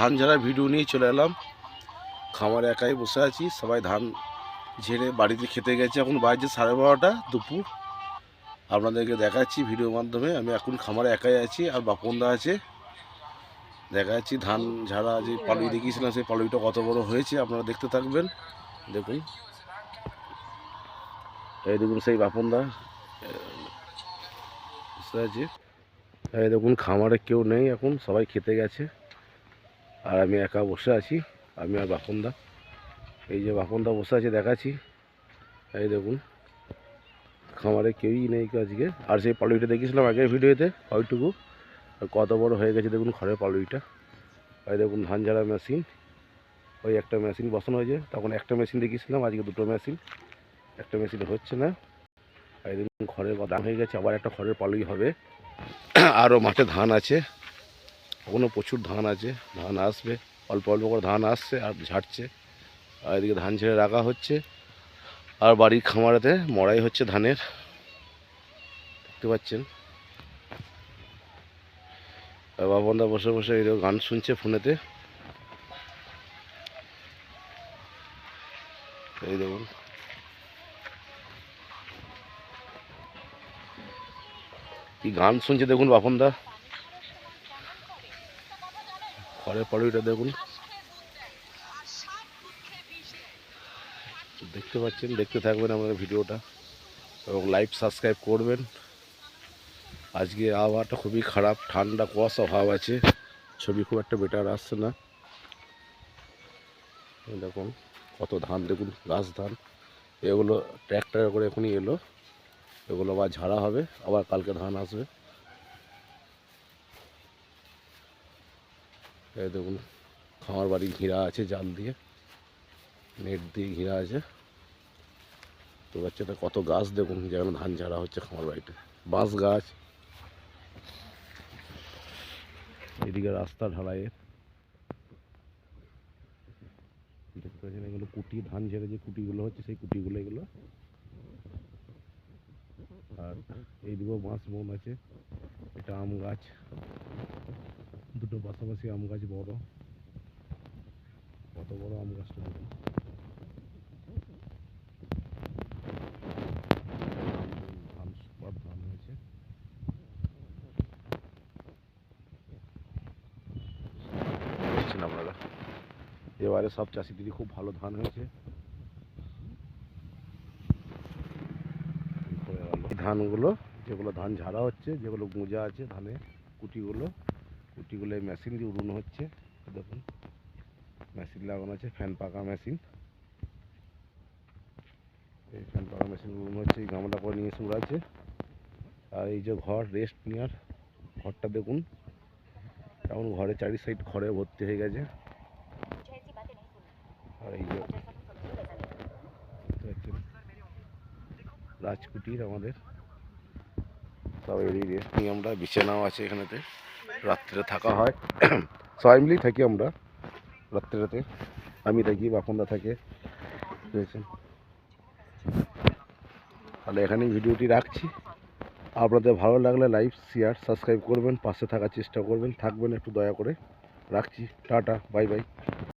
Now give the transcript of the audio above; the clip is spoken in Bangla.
ধান ঝাড়া ভিডিও নিয়ে চলে এলাম। খামারে একাই বসে আছি, সবাই ধান ঝেড়ে বাড়িতে খেতে গেছে। এখন বাজছে 12:30 দুপুর। আপনাদেরকে দেখাচ্ছি ভিডিওর মাধ্যমে। আমি এখন খামারে একাই আছি, আর বাপনদা আছে। দেখাচ্ছি ধান ঝাড়া যে পালুই দেখিয়েছিলাম, সেই পালুইটা কত বড় হয়েছে আপনারা দেখতে থাকবেন। দেখুন, এই দেখুন সেই বাপনদা বসে আছে। এই দেখুন খামারে কেউ নেই, এখন সবাই খেতে গেছে, আর আমি একা বসে আছি, আমি আর বাপনদা। এই যে বাপনদা বসে আছে দেখাচ্ছি। এই দেখুন খামারে কেউই নেই আজকে। আর সেই পালুইটা দেখিয়েছিলাম আগের ভিডিওতে, ওইটুকু কত বড় হয়ে গেছে দেখুন খড়ের পালুইটা। এই দেখুন ধান ঝাড়া মেশিন, ওই একটা মেশিন বসানো হয়েছে। তখন একটা মেশিন দেখিয়েছিলাম, আজকে দুটো মেশিন। একটা মেশিন হচ্ছে না। এই দেখুন খড়ের দাম হয়ে গেছে, আবার একটা খড়ের পালুই হবে। আরও মাঠে ধান আছে, এখনও প্রচুর ধান আছে, ধান আসবে। অল্প অল্প করে ধান আসছে আর ঝাড়ছে। আর এদিকে ধান ছেড়ে রাখা হচ্ছে, আর বাড়ির খামারেতে মড়াই হচ্ছে ধানের, দেখতে পাচ্ছেন। বাবনদা বসে বসে এই গান শুনছে ফোনেতে। এই দেখুন কি গান শুনছে দেখুন বাপনদা। খড়ের পালুইটা দেখুন, দেখতে পাচ্ছেন। দেখতে থাকবেন আমাদের ভিডিওটা এবং লাইক সাবস্ক্রাইব করবেন। আজকে আবহাওয়াটা খুবই খারাপ, ঠান্ডা কুয়াশা ভাব আছে, ছবি খুব একটা বেটার আসছে না। দেখুন কত ধান, দেখুন গাছ ধান। এগুলো ট্র্যাক্টরে করে এখনই এলো, এগুলো আবার ঝাড়া হবে, আবার কালকে ধান আসবে। এই দেখুন খামার বাড়ি ঘিরা আছে, জাল দিয়ে নেট দিয়ে ঘিরা আছে। তো বাচ্চাটা কত গাছ দেখুন, যেখানে ধান ঝাড়া হচ্ছে খামার বাড়িতে, বাঁশ গাছ। এদিকে রাস্তা ঢালাইয়ের, দেখতে পাচ্ছেন এগুলো কুটি, ধান ঝেড়ে যে কুটিগুলো হচ্ছে সেই কুটিগুলো এগুলো। আর এইদিকেও বাঁশ বন আছে, এটা আম গাছ, দুটো পাশাপাশি আম গাছ বড়, কত বড় আম গাছটা দেখুন। ধান সুপার ধান হয়েছে, দেখছেন আপনারা। এবারে সব চাষিদেরই খুব ভালো ধান হয়েছে। এই ধানগুলো, যেগুলো ধান ঝাড়া হচ্ছে, যেগুলো গুঁজা আছে ধানে কুটিগুলো, কুটিগুলো এই মেশিন দিয়ে উড়ানো হচ্ছে। দেখুন মেশিন লাগানো আছে, ফ্যান পাকা মেশিন। এই ফ্যান পাকা মেশিন উড়ানো হচ্ছে, এই গামলা করে নিয়ে এসে উড়াচ্ছে। আর এই যে ঘর রেস্ট নেওয়ার ঘরটা দেখুন, এখন ঘরে চারি সাইড খড়ে ভর্তি হয়ে গেছে। আর এই যে রাজকুটির আমাদের সব এই রেস্ট নিয়ে আমরা, বিছানাও আছে এখানেতে, রাত্রে থাকা হয়। সবাই মিলেই থাকি আমরা রাত্রেতে, আমি থাকি, বাপনদা থাকে, বুঝেছেন। তাহলে এখানেই ভিডিওটি রাখছি। আপনাদের ভালো লাগলে লাইক শেয়ার সাবস্ক্রাইব করবেন, পাশে থাকার চেষ্টা করবেন, থাকবেন একটু দয়া করে। রাখছি, টাটা, বাই বাই।